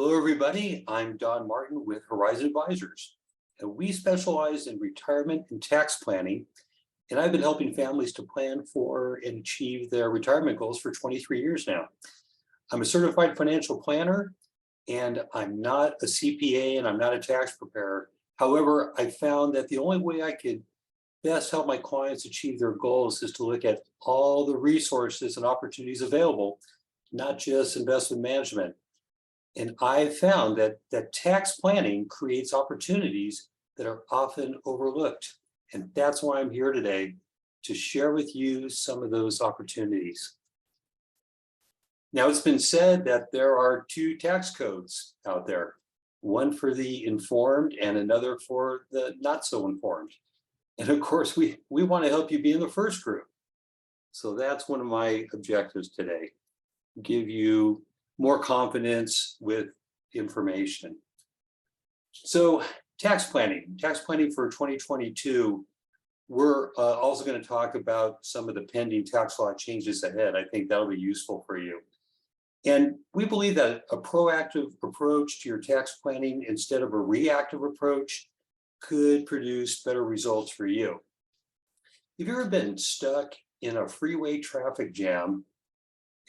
Hello, everybody. I'm Don Martin with Horizon Advisors, and we specialize in retirement and tax planning. And I've been helping families to plan for and achieve their retirement goals for 23 years now. I'm a certified financial planner, and I'm not a CPA and I'm not a tax preparer. However, I found that the only way I could best help my clients achieve their goals is to look at all the resources and opportunities available, not just investment management. And I've found that tax planning creates opportunities that are often overlooked. And that's why I'm here today to share with you some of those opportunities. Now, it's been said that there are two tax codes out there, one for the informed and another for the not so informed. And of course, we want to help you be in the first group. So that's one of my objectives today, give you more confidence with information. So tax planning for 2022, we're also going to talk about some of the pending tax law changes ahead. I think that'll be useful for you. And we believe that a proactive approach to your tax planning instead of a reactive approach could produce better results for you. Have you ever been stuck in a freeway traffic jam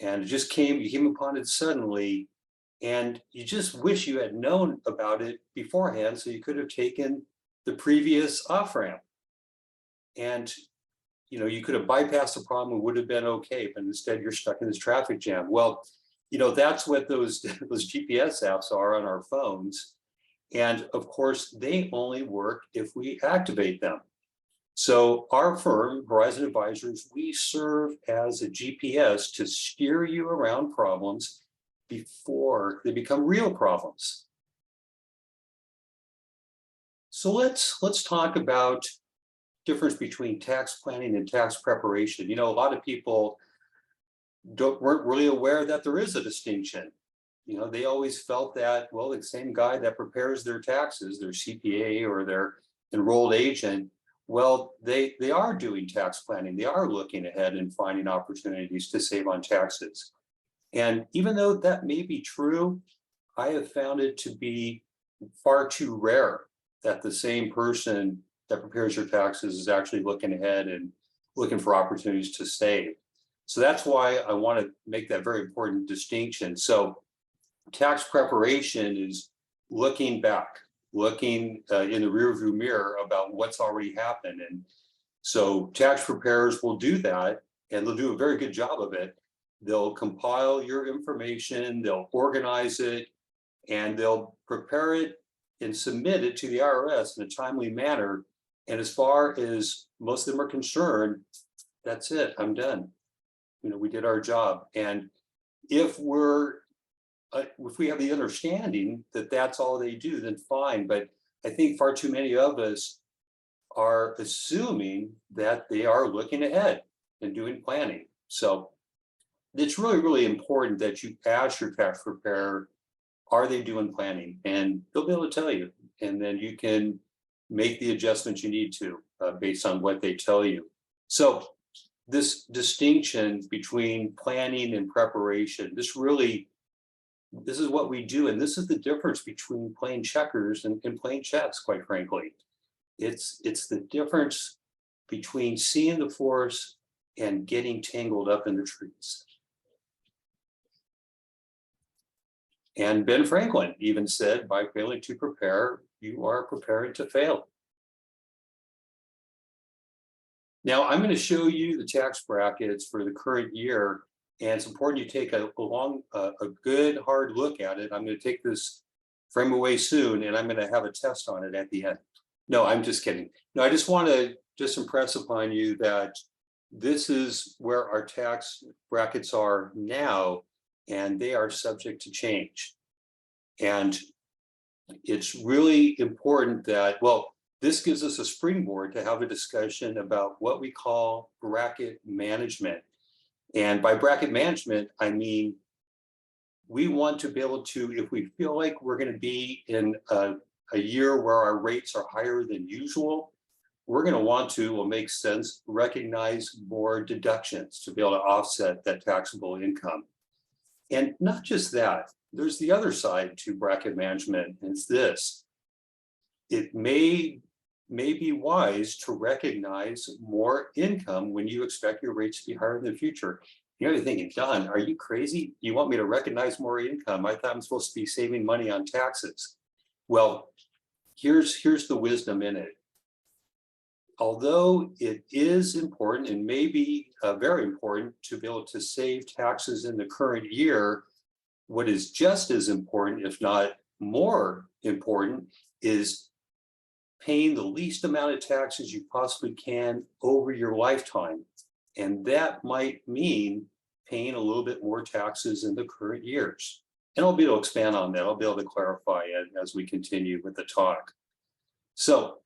and you came upon it suddenly, and you just wish you had known about it beforehand so you could have taken the previous off-ramp? And you could have bypassed the problem and would have been okay, but instead you're stuck in this traffic jam. Well, that's what those GPS apps are on our phones. And of course, they only work if we activate them. So our firm, Horizon Advisors, we serve as a GPS to steer you around problems before they become real problems. So let's talk about difference between tax planning and tax preparation. A lot of people weren't really aware that there is a distinction. They always felt that, well, the same guy that prepares their taxes, their CPA or their enrolled agent, well, they are doing tax planning. They are looking ahead and finding opportunities to save on taxes. And even though that may be true, I have found it to be far too rare that the same person that prepares your taxes is actually looking ahead and looking for opportunities to save. So that's why I want to make that very important distinction. So tax preparation is looking back, looking in the rearview mirror about what's already happened. And so tax preparers will do that, and they'll do a very good job of it. They'll compile your information, they'll organize it, and they'll prepare it and submit it to the IRS in a timely manner. And as far as most of them are concerned, that's it, I'm done. We did our job. And if we have the understanding that that's all they do, then fine. But I think far too many of us are assuming that they are looking ahead and doing planning. So it's really, really important that you ask your tax preparer, are they doing planning? And they'll be able to tell you. And then you can make the adjustments you need to based on what they tell you. So this distinction between planning and preparation, this is what we do. And this is the difference between playing checkers and playing chess, quite frankly. It's the difference between seeing the forest and getting tangled up in the trees. And Ben Franklin even said, by failing to prepare, you are preparing to fail. Now, I'm going to show you the tax brackets for the current year. And it's important you take a good, hard look at it. I'm going to take this frame away soon, and I'm going to have a test on it at the end. No, I'm just kidding. No, I just want to impress upon you that this is where our tax brackets are now, and they are subject to change. And it's really important that, well, this gives us a springboard to have a discussion about what we call bracket management. And by bracket management, I mean, we want to be able to, if we feel like we're going to be in a year where our rates are higher than usual, we're going to want to, will make sense, recognize more deductions to be able to offset that taxable income. And not just that, there's the other side to bracket management. It's this. It may be wise to recognize more income when you expect your rates to be higher in the future. You know, you're thinking, John, are you crazy? You want me to recognize more income? I thought I'm supposed to be saving money on taxes. Well, here's the wisdom in it. Although it is important and maybe very important to be able to save taxes in the current year, what is just as important, if not more important, is paying the least amount of taxes you possibly can over your lifetime. And that might mean paying a little bit more taxes in the current years. And I'll be able to expand on that. I'll be able to clarify it as we continue with the talk. So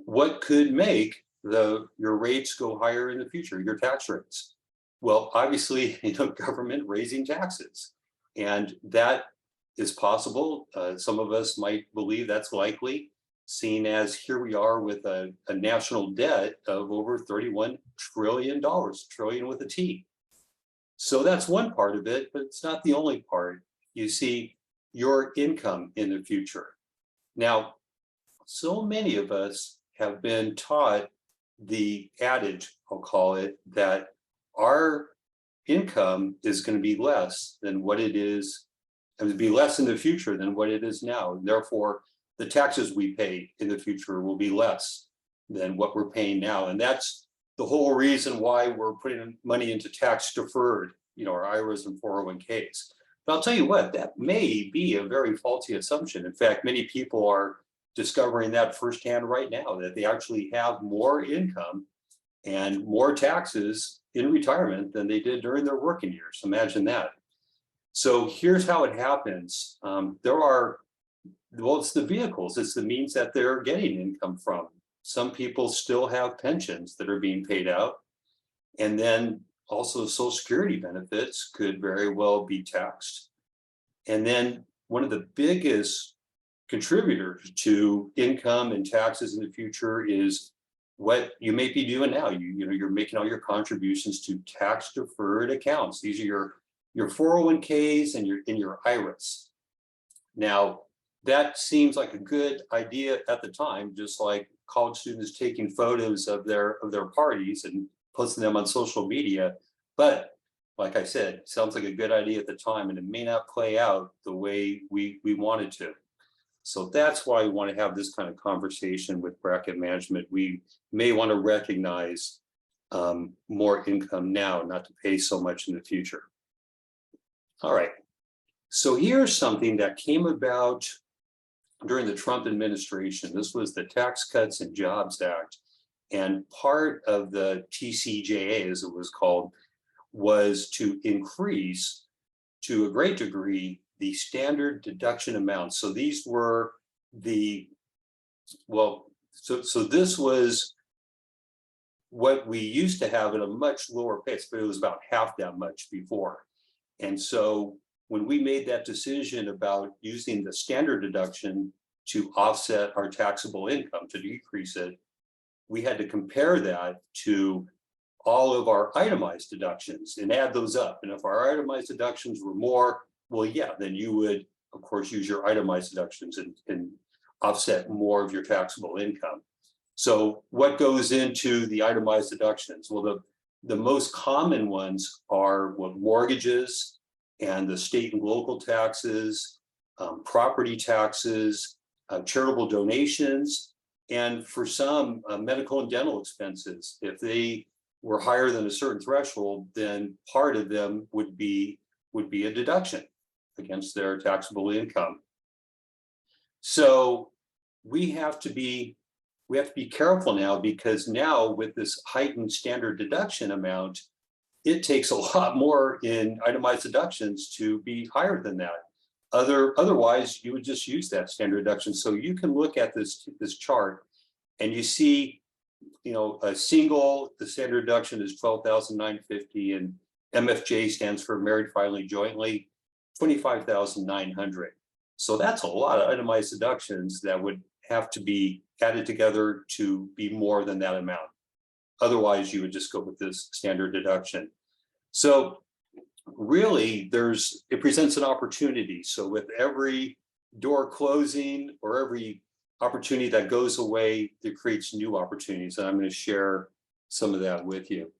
what could make your rates go higher in the future, your tax rates? Well, obviously, government raising taxes. And that is possible. Some of us might believe that's likely, seeing as here we are with a national debt of over $31 trillion, trillion with a T. So that's one part of it, but it's not the only part. You see your income in the future. Now, so many of us have been taught the adage, I'll call it, that our income is going to be less than what it is, and be less in the future than what it is now. And therefore, the taxes we pay in the future will be less than what we're paying now. And that's the whole reason why we're putting money into tax deferred, our IRAs and 401ks. But I'll tell you what, that may be a very faulty assumption. In fact, many people are discovering that firsthand right now, that they actually have more income and more taxes in retirement than they did during their working years. Imagine that. So here's how it happens. It's the vehicles, it's the means that they're getting income from. Some people still have pensions that are being paid out. And then also Social Security benefits could very well be taxed. And then one of the biggest contributors to income and taxes in the future is what you may be doing now. You're making all your contributions to tax deferred accounts. These are your 401ks and your IRAs. Now, that seems like a good idea at the time, just like college students taking photos of their parties and posting them on social media. But like I said, sounds like a good idea at the time, and it may not play out the way we want it to. So that's why we want to have this kind of conversation with bracket management. We may want to recognize more income now, not to pay so much in the future. All right. So here's something that came about during the Trump administration. This was the Tax Cuts and Jobs Act. And part of the TCJA, as it was called, was to increase, to a great degree, the standard deduction amounts. So these were so this was what we used to have at a much lower pace, but it was about half that much before. And so when we made that decision about using the standard deduction to offset our taxable income, to decrease it, we had to compare that to all of our itemized deductions and add those up. And if our itemized deductions were more, well, yeah, then you would, of course, use your itemized deductions and offset more of your taxable income. So what goes into the itemized deductions? Well, the most common ones are mortgages and the state and local taxes, property taxes, charitable donations, and for some medical and dental expenses. If they were higher than a certain threshold, then part of them would be a deduction against their taxable income. So we have to be careful now, because now with this heightened standard deduction amount, it takes a lot more in itemized deductions to be higher than that. Otherwise, you would just use that standard deduction. So you can look at this chart and you see, the standard deduction is $12,950, and MFJ stands for married filing jointly, $25,900. So that's a lot of itemized deductions that would have to be added together to be more than that amount. Otherwise, you would just go with this standard deduction. So really it presents an opportunity. So with every door closing or every opportunity that goes away, it creates new opportunities. And I'm going to share some of that with you.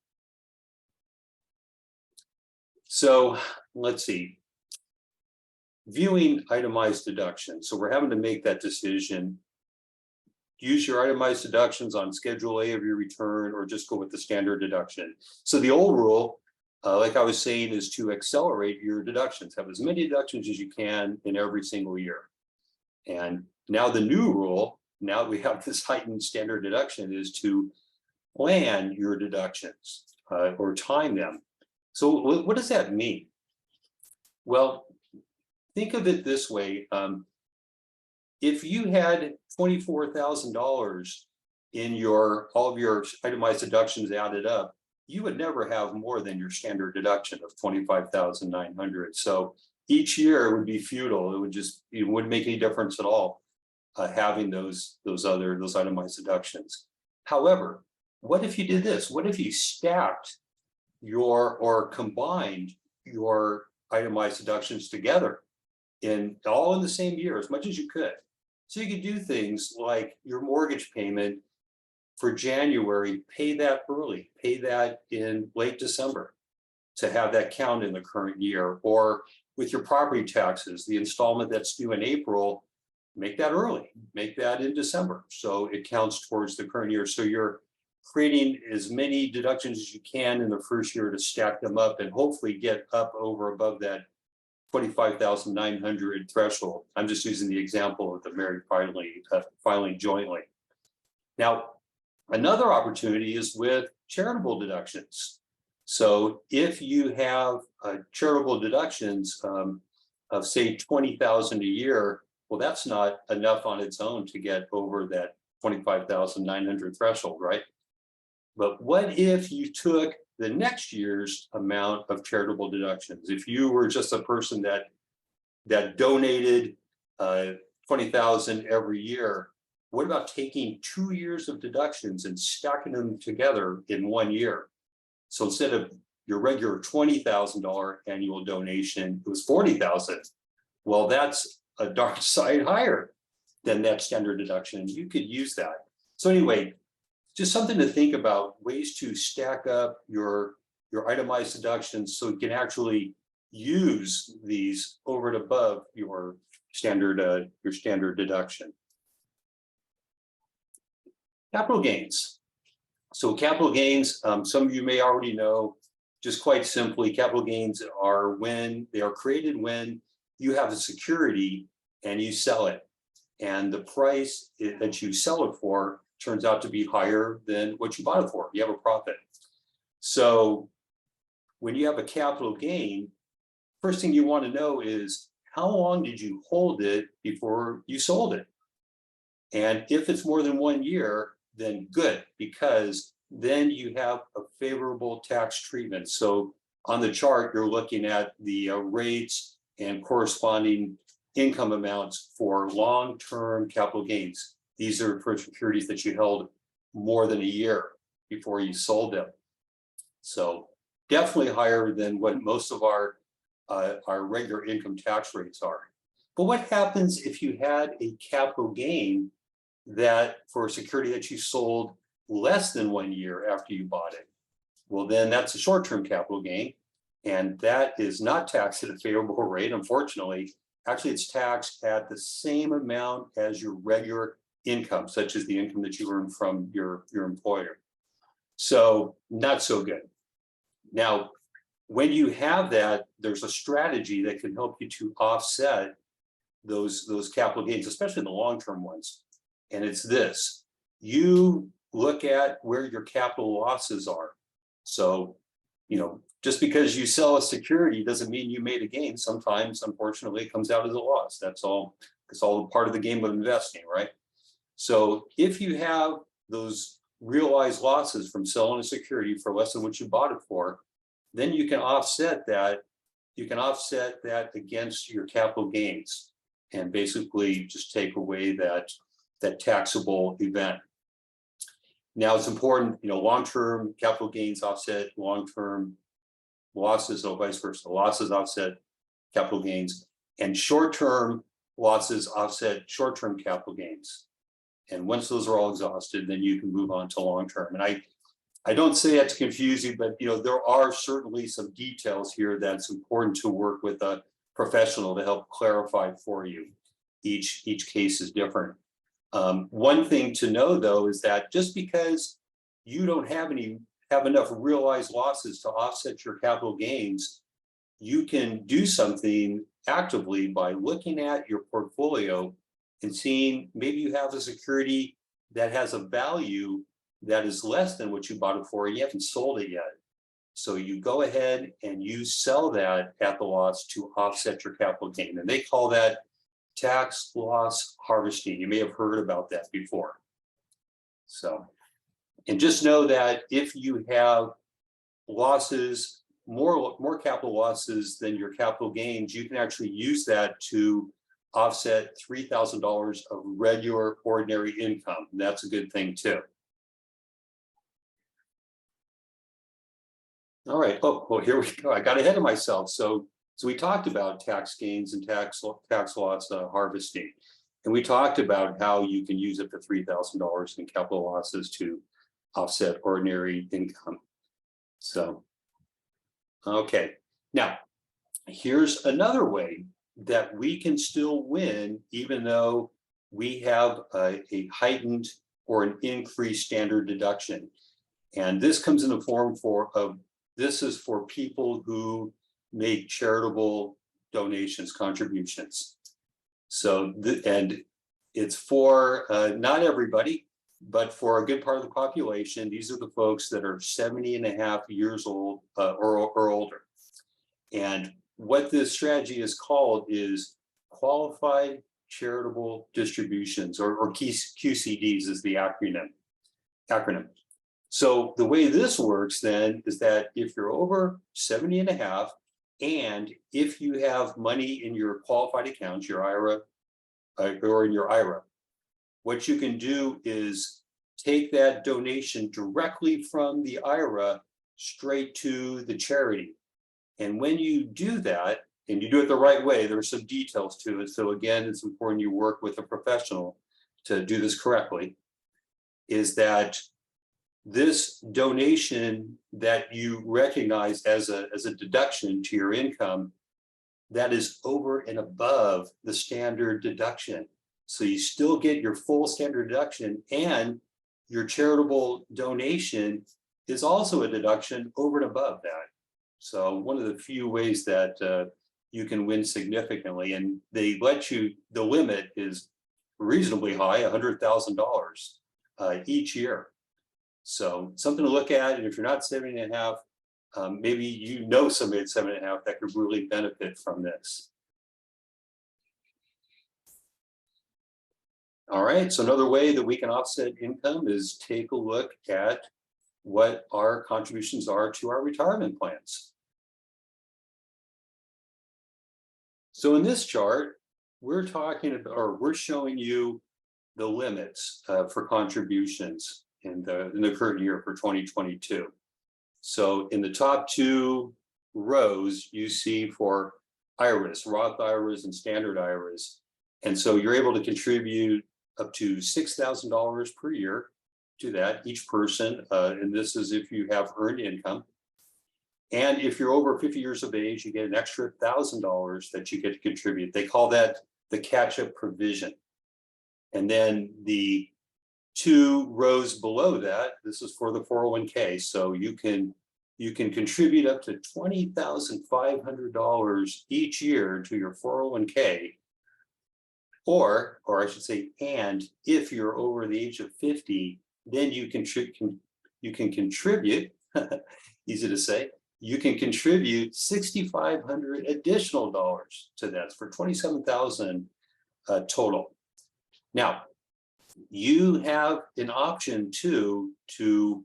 So let's see. Viewing itemized deductions. So we're having to make that decision. Use your itemized deductions on Schedule A of your return, or just go with the standard deduction. So the old rule, like I was saying, is to accelerate your deductions. Have as many deductions as you can in every single year. And now the new rule, now that we have this heightened standard deduction, is to plan your deductions or time them. So what does that mean? Well, think of it this way. If you had $24,000 in all of your itemized deductions added up, you would never have more than your standard deduction of $25,900. So each year it would be futile. It wouldn't make any difference at all having those itemized deductions. However, what if you did this? What if you stacked or combined your itemized deductions together all in the same year as much as you could? So you could do things like your mortgage payment for January, pay that early, pay that in late December to have that count in the current year. Or with your property taxes, the installment that's due in April, make that early, make that in December. So it counts towards the current year. So you're creating as many deductions as you can in the first year to stack them up and hopefully get up above that $25,900 threshold. I'm just using the example of the married filing jointly. Now, another opportunity is with charitable deductions. So if you have charitable deductions of say $20,000 a year, well, that's not enough on its own to get over that $25,900 threshold, right? But what if you took the next year's amount of charitable deductions? If you were just a person that donated $20,000 every year, what about taking 2 years of deductions and stacking them together in 1 year? So instead of your regular $20,000 annual donation, it was $40,000. Well, that's a darn sight higher than that standard deduction. You could use that. So anyway, just something to think about, ways to stack up your itemized deductions so you can actually use these over and above your standard deduction. Capital gains. So capital gains, some of you may already know, just quite simply, capital gains are created when you have a security and you sell it. And the price that you sell it for turns out to be higher than what you bought it for. You have a profit. So when you have a capital gain, first thing you want to know is how long did you hold it before you sold it? And if it's more than 1 year, then good, because then you have a favorable tax treatment. So on the chart, you're looking at the rates and corresponding income amounts for long-term capital gains. These are for securities that you held more than a year before you sold them. So definitely higher than what most of our regular income tax rates are. But what happens if you had a capital gain that for a security that you sold less than 1 year after you bought it? Well, then that's a short-term capital gain, and that is not taxed at a favorable rate, unfortunately. Actually, it's taxed at the same amount as your regular income, such as the income that you earn from your employer. So not so good. Now, when you have that, there's a strategy that can help you to offset those capital gains, especially the long-term ones. And it's this: you look at where your capital losses are. So, just because you sell a security doesn't mean you made a gain. Sometimes, unfortunately, it comes out as a loss. That's all. It's all part of the game of investing, right? So if you have those realized losses from selling a security for less than what you bought it for, then you can offset that. You can offset that against your capital gains and basically just take away that taxable event. Now it's important, long-term capital gains offset long-term losses, or vice versa. Losses offset capital gains, and short-term losses offset short-term capital gains. And once those are all exhausted, then you can move on to long-term. And I don't say that to confuse you, but there are certainly some details here that's important to work with a professional to help clarify for you. Each case is different. One thing to know though is that just because you don't have enough realized losses to offset your capital gains, you can do something actively by looking at your portfolio and seeing maybe you have a security that has a value that is less than what you bought it for and you haven't sold it yet. So you go ahead and you sell that at the loss to offset your capital gain. And they call that tax loss harvesting. You may have heard about that before. So, and just know that if you have losses, more capital losses than your capital gains, you can actually use that to offset $3,000 of regular ordinary income. And that's a good thing too. All right. Oh, well, here we go. I got ahead of myself. So we talked about tax gains and tax loss harvesting, and we talked about how you can use up to $3,000 in capital losses to offset ordinary income. So, okay. Now, here's another way that we can still win, even though we have a heightened or an increased standard deduction. And this comes in the form this is for people who make charitable donations, contributions. So, and it's for not everybody, but for a good part of the population. These are the folks that are 70 and a half years old or older. And what this strategy is called is Qualified Charitable Distributions, or QCDs is the acronym. So the way this works then is that if you're over 70 and a half, and if you have money in your qualified accounts, your IRA, or in your IRA, what you can do is take that donation directly from the IRA straight to the charity. And when you do that, and you do it the right way, there are some details to it. So again, it's important you work with a professional to do this correctly, is that this donation that you recognize as a deduction to your income, that is over and above the standard deduction. So you still get your full standard deduction, and your charitable donation is also a deduction over and above that. So one of the few ways that you can win significantly, and they let you, the limit is reasonably high, $100,000 each year. So something to look at. And if you're not 70 and a half, maybe you know somebody at 7 and a half that could really benefit from this. All right, so another way that we can offset income is take a look at what our contributions are to our retirement plans. So in this chart, we're talking about, or we're showing you the limits for contributions in the current year for 2022. So in the top two rows, you see for IRAs, Roth IRAs and standard IRAs. And so you're able to contribute up to $6,000 per year to that, each person. And this is if you have earned income. And if you're over 50 years of age, you get an extra $1,000 that you get to contribute. They call that the catch-up provision. And then the two rows below that, this is for the 401k. So you can contribute up to $20,500 each year to your 401k. Or I should say, and if you're over the age of 50, then you can contribute, easy to say, you can contribute $6,500 additional dollars to that for $27,000 total. Now, you have an option too to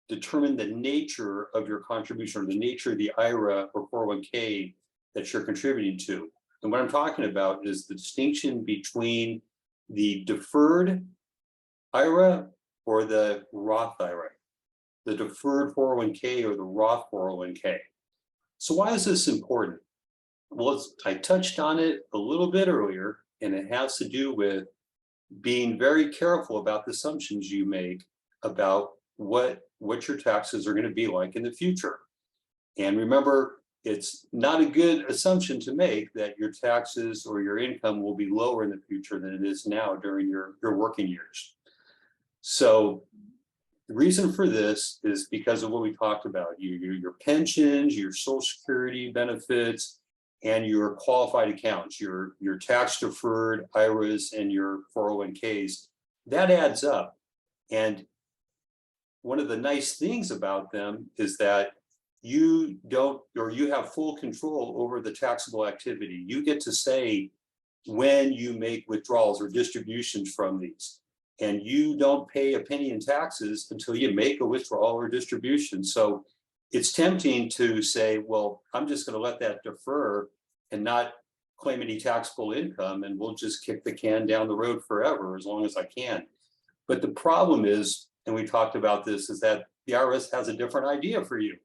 determine the nature of your contribution, or the nature of the IRA or 401k that you're contributing to. And what I'm talking about is the distinction between the deferred IRA or the Roth IRA, the deferred 401k or the Roth 401k. So why is this important? Well, I touched on it a little bit earlier, and it has to do with being very careful about the assumptions you make about what your taxes are going to be like in the future. And remember, it's not a good assumption to make that your taxes or your income will be lower in the future than it is now during your working years. So the reason for this is because of what we talked about, your pensions, your Social Security benefits, and your qualified accounts, your tax deferred IRAs and your 401ks, that adds up. And one of the nice things about them is that you don't, or you have full control over the taxable activity. You get to say when you make withdrawals or distributions from these. And you don't pay a penny in taxes until you make a withdrawal or distribution. So it's tempting to say, well, I'm just going to let that defer and not claim any taxable income, and we'll just kick the can down the road forever as long as I can. But the problem is, and we talked about this, is that the IRS has a different idea for you.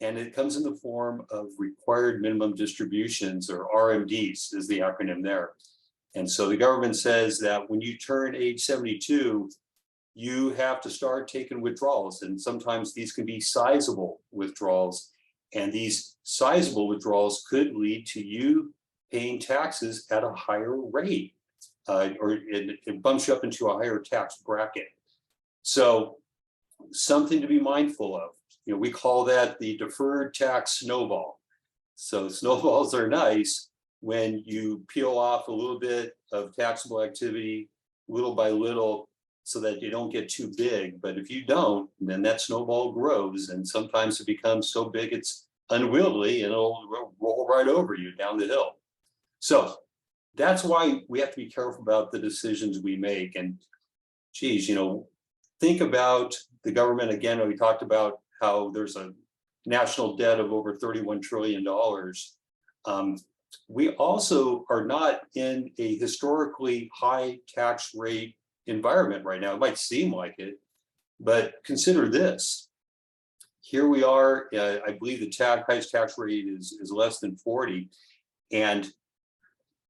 And it comes in the form of required minimum distributions, or RMDs is the acronym there. And so the government says that when you turn age 72, you have to start taking withdrawals. And sometimes these can be sizable withdrawals. And these sizable withdrawals could lead to you paying taxes at a higher rate, or it bumps you up into a higher tax bracket. So something to be mindful of. We call that the deferred tax snowball. So snowballs are nice when you peel off a little bit of taxable activity little by little so that you don't get too big. But if you don't, then that snowball grows, and sometimes it becomes so big it's unwieldy and it'll roll right over you down the hill. So that's why we have to be careful about the decisions we make. And geez, think about the government again. We talked about how there's a national debt of over $31 trillion. We also are not in a historically high tax rate environment right now. It might seem like it, but consider this. Here we are, I believe the highest tax rate is less than 40. And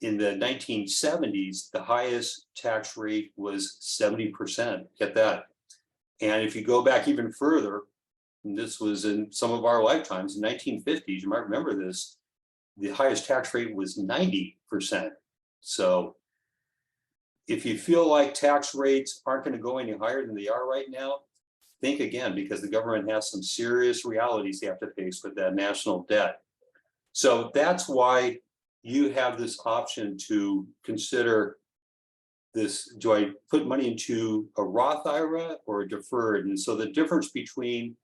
in the 1970s, the highest tax rate was 70%. Get that. And if you go back even further, and this was in some of our lifetimes, in 1950s, you might remember this, the highest tax rate was 90%. So if you feel like tax rates aren't going to go any higher than they are right now, think again, because the government has some serious realities they have to face with that national debt. So that's why you have this option to consider this. Do I put money into a Roth IRA or a deferred? And so the difference between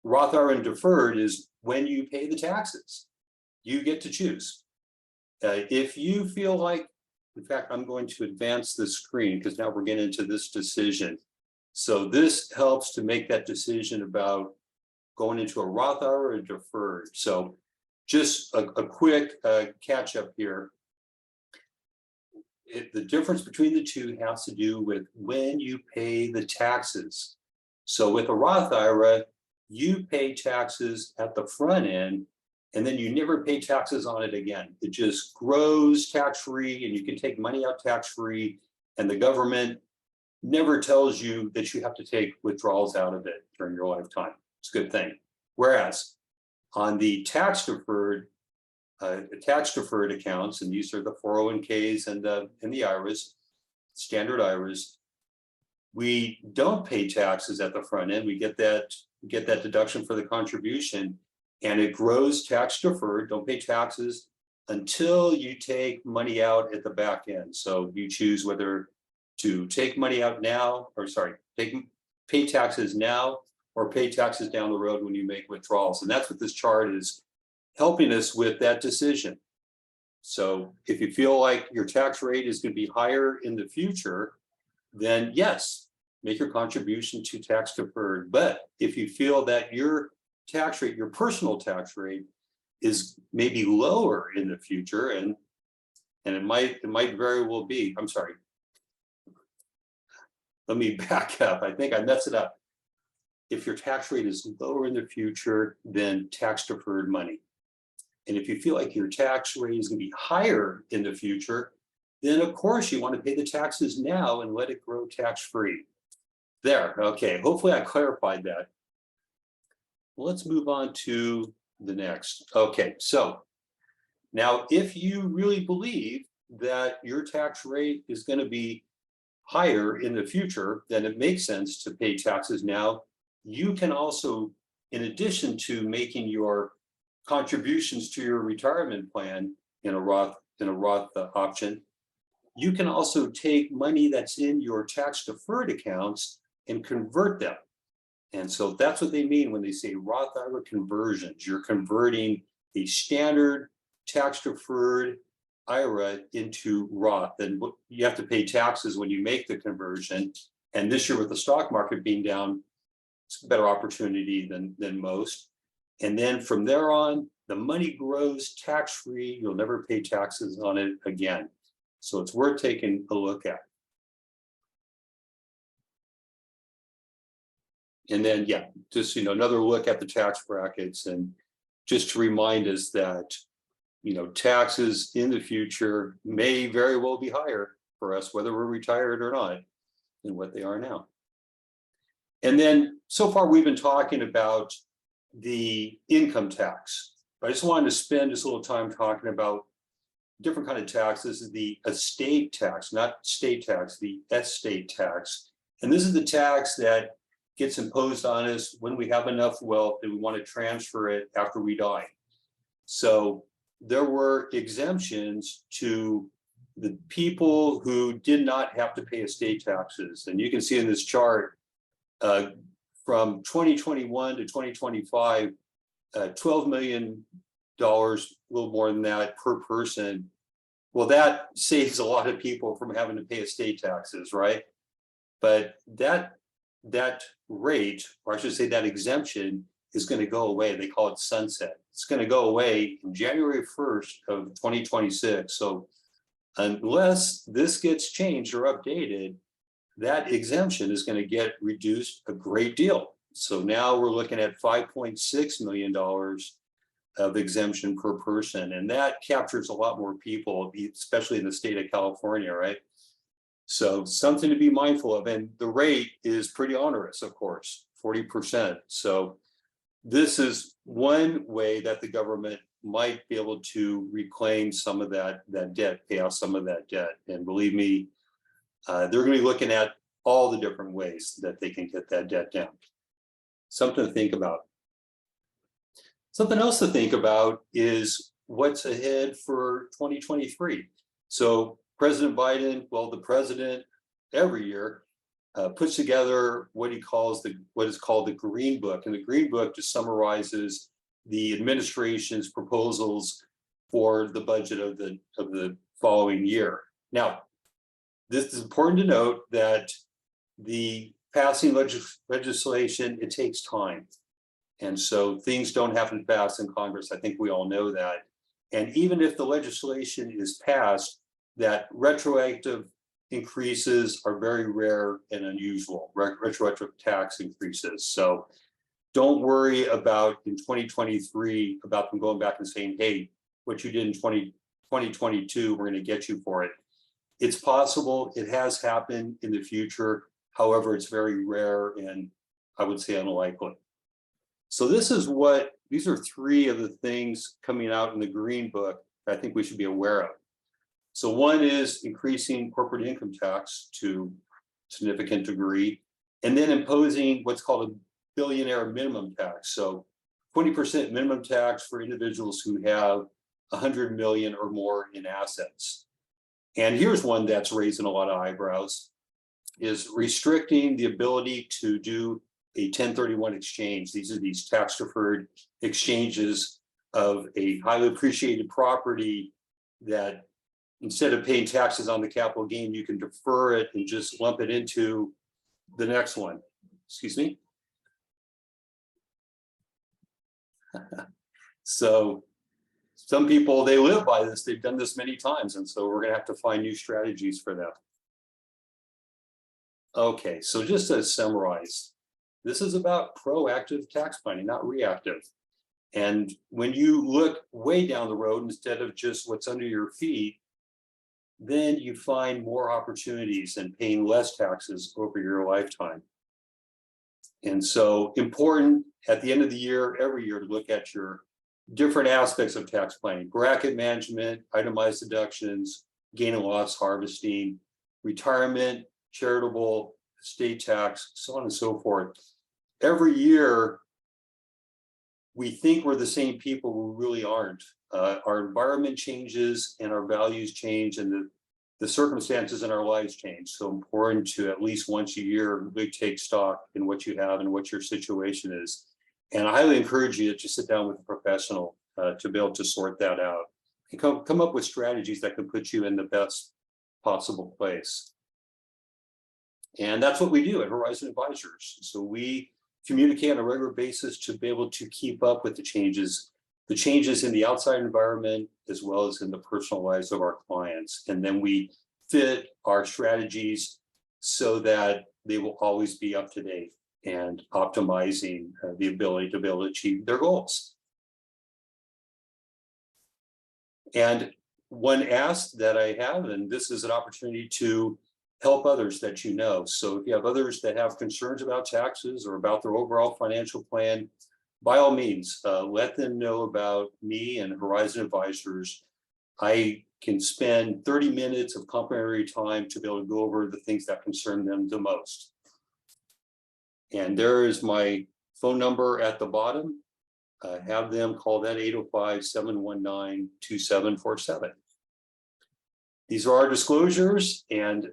Roth IRA and deferred is when you pay the taxes. You get to choose. If you feel like, in fact, I'm going to advance the screen because now we're getting into this decision. So this helps to make that decision about going into a Roth IRA or a deferred. So just a quick catch up here. The difference between the two has to do with when you pay the taxes. So with a Roth IRA, you pay taxes at the front end, and then you never pay taxes on it again. It just grows tax-free, and you can take money out tax-free, and the government never tells you that you have to take withdrawals out of it during your lifetime. It's a good thing. Whereas on the tax deferred accounts, and these are the 401ks and the IRAs, standard IRAs, we don't pay taxes at the front end. We get that deduction for the contribution, and it grows tax deferred. Don't pay taxes until you take money out at the back end. So you choose whether to take money out now, or pay taxes now or pay taxes down the road when you make withdrawals. And that's what this chart is helping us with, that decision. So if you feel like your tax rate is going to be higher in the future, then yes, make your contribution to tax deferred. But if you feel that your tax rate, your personal tax rate, is maybe lower in the future, and it might very well be. I'm sorry. Let me back up. I think I messed it up. If your tax rate is lower in the future, then tax deferred money. And if you feel like your tax rate is going to be higher in the future, then of course you want to pay the taxes now and let it grow tax-free. There, okay, hopefully I clarified that. Let's move on to the next. Okay, so now if you really believe that your tax rate is going to be higher in the future, then it makes sense to pay taxes now. You can also, in addition to making your contributions to your retirement plan in a Roth option, you can also take money that's in your tax deferred accounts and convert them. And so that's what they mean when they say Roth IRA conversions. You're converting a standard tax deferred IRA into Roth. And you have to pay taxes when you make the conversion. And this year with the stock market being down, it's a better opportunity than most. And then from there on, the money grows tax-free. You'll never pay taxes on it again. So it's worth taking a look at. And then, yeah, just, another look at the tax brackets, and just to remind us that, taxes in the future may very well be higher for us, whether we're retired or not, than what they are now. And then so far we've been talking about the income tax. I just wanted to spend just a little time talking about different kind of taxes. This is the estate tax, not state tax, the estate tax. And this is the tax that gets imposed on us when we have enough wealth that we want to transfer it after we die. So there were exemptions to the people who did not have to pay estate taxes. And you can see in this chart, from 2021 to 2025, $12 million, a little more than that per person. Well, that saves a lot of people from having to pay estate taxes, right? But that rate, or I should say that exemption, is going to go away. They call it sunset. It's going to go away in January 1st of 2026. So unless this gets changed or updated, that exemption is going to get reduced a great deal. So now we're looking at $5.6 million of exemption per person. And that captures a lot more people, especially in the state of California, right? So something to be mindful of. And the rate is pretty onerous, of course, 40%. So this is one way that the government might be able to reclaim some of that debt, pay off some of that debt. And believe me, they're going to be looking at all the different ways that they can get that debt down. Something to think about. Something else to think about is what's ahead for 2023. So President Biden, well, the president every year puts together what is called the Green Book. And the Green Book just summarizes the administration's proposals for the budget of the following year. Now, this is important to note that the passing legislation, it takes time. And so things don't happen fast in Congress. I think we all know that. And even if the legislation is passed, that retroactive increases are very rare and unusual, retroactive tax increases. So don't worry about in 2023 about them going back and saying, hey, what you did in 2022, we're going to get you for it. It's possible, it has happened in the future. However, it's very rare and I would say unlikely. So these are three of the things coming out in the Green Book that I think we should be aware of. So one is increasing corporate income tax to a significant degree, and then imposing what's called a billionaire minimum tax. So 20% minimum tax for individuals who have 100 million or more in assets. And here's one that's raising a lot of eyebrows, is restricting the ability to do a 1031 exchange. These are these tax deferred exchanges of a highly appreciated property that instead of paying taxes on the capital gain, you can defer it and just lump it into the next one. Excuse me. So some people, they live by this. They've done this many times. And so we're going to have to find new strategies for that. Okay, so just to summarize, this is about proactive tax planning, not reactive. And when you look way down the road instead of just what's under your feet, then you find more opportunities and paying less taxes over your lifetime. And so important at the end of the year, every year, to look at your different aspects of tax planning: bracket management, itemized deductions, gain and loss harvesting, retirement, charitable, estate tax, so on and so forth. Every year, we think we're the same people, we really aren't. Our environment changes and our values change, and the circumstances in our lives change. So important to at least once a year really take stock in what you have and what your situation is. And I highly encourage you to sit down with a professional to be able to sort that out and come up with strategies that can put you in the best possible place. And that's what we do at Horizon Advisors. So we communicate on a regular basis to be able to keep up with the changes in the outside environment, as well as in the personal lives of our clients. And then we fit our strategies so that they will always be up to date and optimizing the ability to be able to achieve their goals. And one ask that I have, and this is an opportunity to help others that you know. So if you have others that have concerns about taxes or about their overall financial plan, by all means, let them know about me and Horizon Advisors. I can spend 30 minutes of complimentary time to be able to go over the things that concern them the most. And there is my phone number at the bottom. Have them call that 805-719-2747. These are our disclosures, and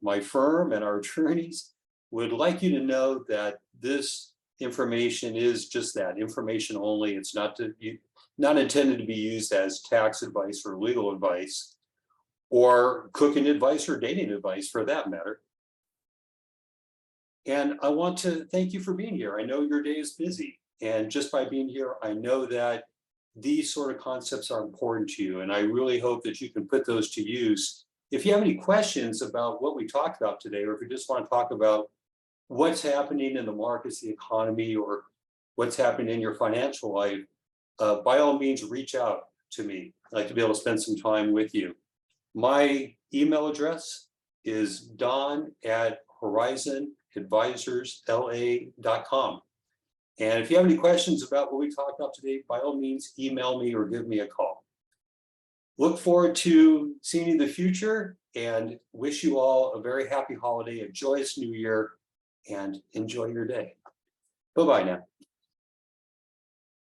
my firm and our attorneys would like you to know that this information is just that, information only. It's not intended to be used as tax advice or legal advice, or cooking advice or dating advice for that matter. And I want to thank you for being here. I know your day is busy, and just by being here, I know that these sort of concepts are important to you, and I really hope that you can put those to use. If you have any questions about what we talked about today, or if you just want to talk about what's happening in the markets, the economy, or what's happening in your financial life, by all means, reach out to me. I'd like to be able to spend some time with you. My email address is don@horizonadvisorsla.com. And if you have any questions about what we talked about today, by all means, email me or give me a call. Look forward to seeing you in the future, and wish you all a very happy holiday, a joyous new year, and enjoy your day. Bye-bye now.